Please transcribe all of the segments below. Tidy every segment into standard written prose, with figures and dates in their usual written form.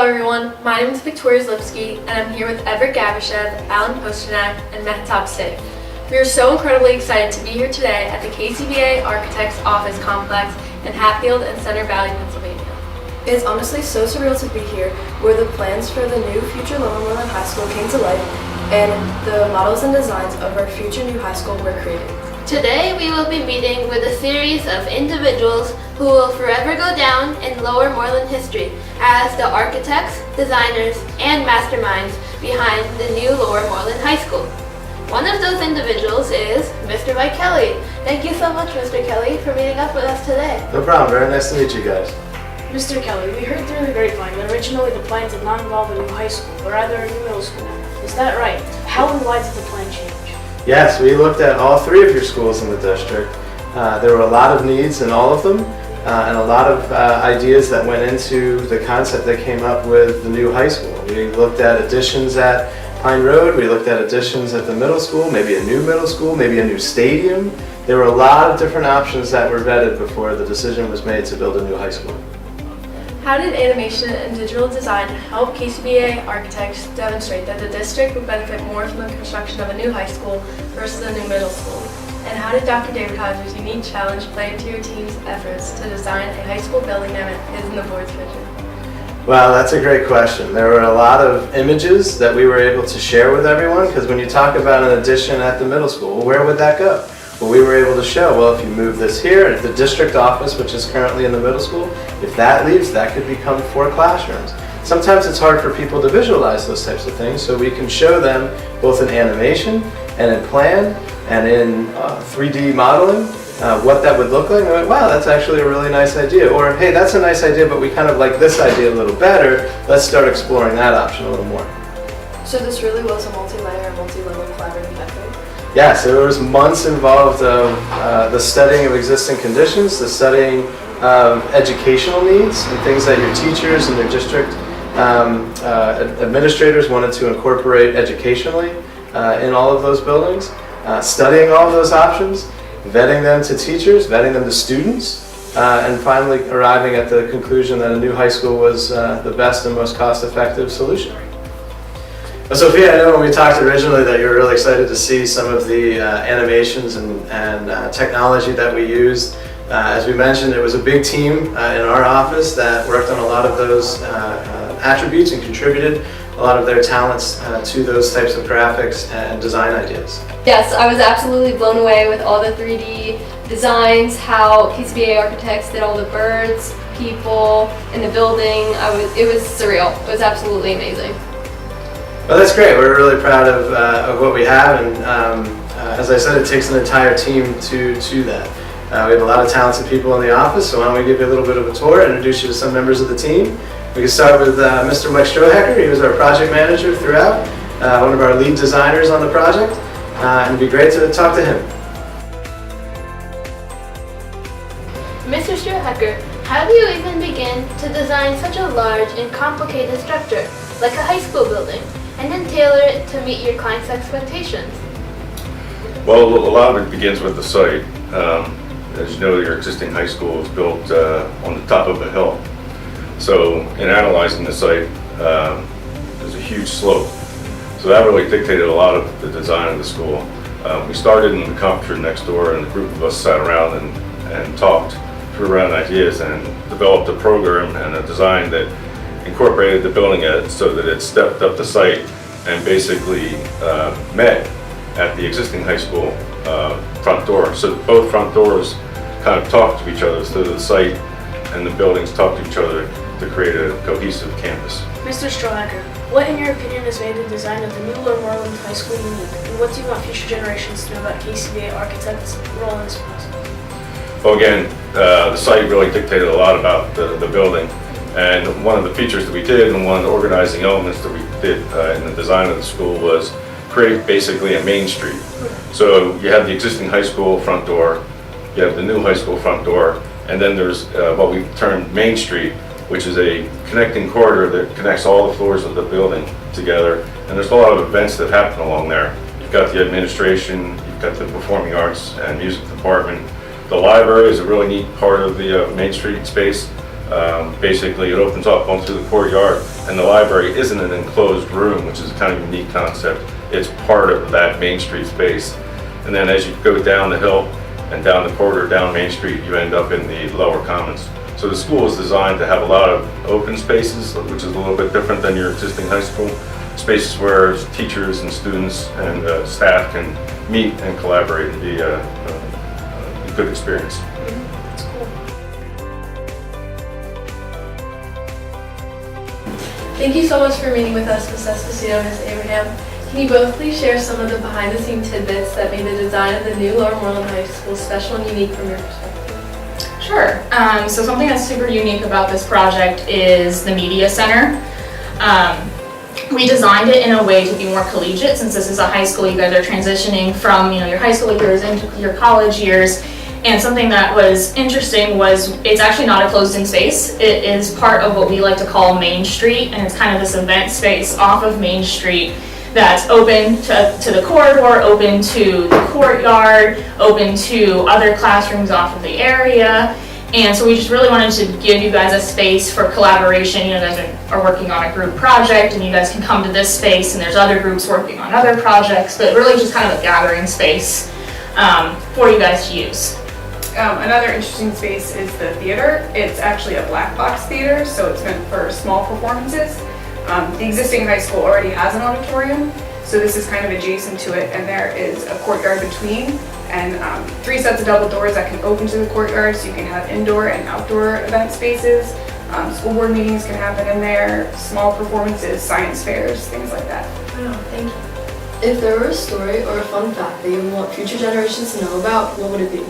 everyone, my name is Victoria Zalipsky and I'm here with Everette Gavrishev, Posternak, and Mehtaab Singh. We are so incredibly excited to be here today at the KCBA Architects office complex in Hatfield and Center Valley, Pennsylvania. It's honestly so surreal to be here, where the plans for the new future Lower Moreland High School came to life and the models and designs of our future new high school were created. Today we will be meeting with a series of individuals who will forever go down in Lower Moreland history as the architects, designers, and masterminds behind the new Lower Moreland High School. One of those individuals is Mr. Mike Kelly. Thank you so much, Mr. Kelly, for meeting up with us today. No problem. Very nice to meet you guys. Mr. Kelly, we heard through the grapevine that originally the plan did not involve a new high school, but rather a new middle school. Is that right? How and why did the plan change? Yes, we looked at all three of your schools in the district. There were a lot of needs in all of them and a lot of ideas that went into the concept that came up with the new high school. We looked at additions at Pine Road, we looked at additions at the middle school, maybe a new middle school, maybe a new stadium. There were a lot of different options that were vetted before the decision was made to build a new high school. How did animation and digital design help KCBA Architects demonstrate that the district would benefit more from the construction of a new high school versus a new middle school? And how did Dr. David Hodges' unique challenge play into your team's efforts to design a high school building that is in the board's vision? Well, that's a great question. There were a lot of images that we were able to share with everyone, because when you talk about an addition at the middle school, where would that go? Well, we were able to show, well, if you move this here, at the district office, which is currently in the middle school, if that leaves, that could become 4 classrooms. Sometimes it's hard for people to visualize those types of things, so we can show them both in animation and in plan and in 3D modeling what that would look like. And I went, wow, that's actually a really nice idea. Or, hey, that's a nice idea, but we kind of like this idea a little better. Let's start exploring that option a little more. So this really was a multi-layer, multi-level collaborative effort? Yes, there was months involved of the studying of existing conditions, the studying of educational needs and things that your teachers and your district administrators wanted to incorporate educationally in all of those buildings, studying all of those options, vetting them to teachers, vetting them to students, and finally arriving at the conclusion that a new high school was the best and most cost-effective solution. Sophia, I know when we talked originally that you were really excited to see some of the animations and technology that we used. As we mentioned, it was a big team in our office that worked on a lot of those attributes and contributed a lot of their talents to those types of graphics and design ideas. Yes, I was absolutely blown away with all the 3D designs, how KCBA Architects did all the birds, people, in the building. It was surreal. It was absolutely amazing. Well, that's great. We're really proud of what we have, and as I said, it takes an entire team to that. We have a lot of talented people in the office, so why don't we give you a little bit of a tour, introduce you to some members of the team. We can start with Mr. Mike Strohecker. He was our project manager throughout, one of our lead designers on the project, and it'd be great to talk to him. Mr. Strohecker, how do you even begin to design such a large and complicated structure, like a high school building, and then tailor it to meet your client's expectations? Well, a lot of it begins with the site. As you know, your existing high school is built on the top of a hill. So in analyzing the site, there's a huge slope. So that really dictated a lot of the design of the school. We started in the conference room next door, and a group of us sat around and talked, threw around ideas, and developed a program and a design that incorporated the building so that it stepped up the site and basically met at the existing high school front door. So both front doors kind of talk to each other, so the site and the buildings talk to each other to create a cohesive campus. Mr. Strohecker, what in your opinion has made the design of the new Lower Moreland High School unique, and what do you want future generations to know about KCBA Architects' role in this process? Well, again, the site really dictated a lot about the building. And one of the features that we did, and one of the organizing elements that we did in the design of the school, was create basically a main street. So you have the existing high school front door, you have the new high school front door, and then there's what we termed Main Street, which is a connecting corridor that connects all the floors of the building together. And there's a lot of events that happen along there. You've got the administration, you've got the performing arts and music department. The library is a really neat part of the Main Street space. Basically, it opens up onto the courtyard, and the library isn't an enclosed room, which is a kind of unique concept. It's part of that Main Street space. And then as you go down the hill and down the corridor down Main Street, you end up in the lower commons. So the school is designed to have a lot of open spaces, which is a little bit different than your existing high school. Spaces where teachers and students and staff can meet and collaborate and be a good experience. That's cool. Thank you so much for meeting with us, Ms. Esposito and Ms. Abraham. Can you both please share some of the behind-the-scenes tidbits that made the design of the new Lower Moreland High School special and unique from your perspective? Sure. So something that's super unique about this project is the media center. We designed it in a way to be more collegiate, since this is a high school. You guys are transitioning from your high school years into your college years. And something that was interesting was it's actually not a closed-in space. It is part of what we like to call Main Street, and it's kind of this event space off of Main Street that's open to the corridor, open to the courtyard, open to other classrooms off of the area. And so we just really wanted to give you guys a space for collaboration. You guys are working on a group project, and you guys can come to this space, and there's other groups working on other projects, but really just kind of a gathering space for you guys to use. Another interesting space is the theater. It's actually a black box theater, so it's meant for small performances. The existing high school already has an auditorium, so this is kind of adjacent to it, and there is a courtyard between, and 3 sets of double doors that can open to the courtyard, so you can have indoor and outdoor event spaces. School board meetings can happen in there, small performances, science fairs, things like that. Wow, thank you. If there were a story or a fun fact that you want future generations to know about, what would it be?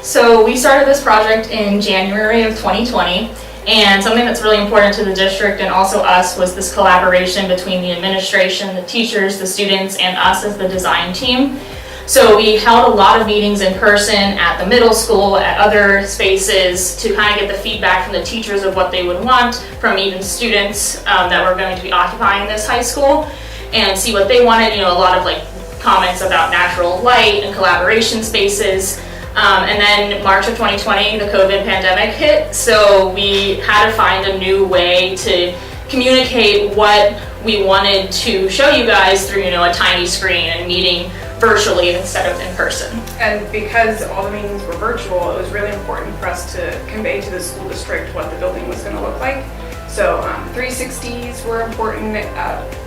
So we started this project in January of 2020, and something that's really important to the district and also us was this collaboration between the administration, the teachers, the students, and us as the design team. So we held a lot of meetings in person at the middle school, at other spaces, to kind of get the feedback from the teachers of what they would want from even students that were going to be occupying this high school, and see what they wanted. A lot of comments about natural light and collaboration spaces. And then March of 2020, the COVID pandemic hit, so we had to find a new way to communicate what we wanted to show you guys through, a tiny screen and meeting virtually instead of in person. And because all the meetings were virtual, it was really important for us to convey to the school district what the building was going to look like. So 360s were important,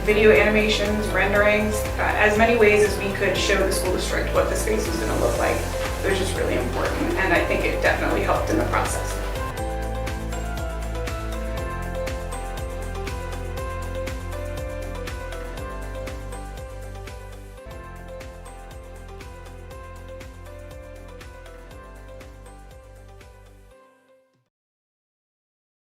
video animations, renderings, as many ways as we could show the school district what the space was going to look like. It was just really important, and I think it definitely helped in the process.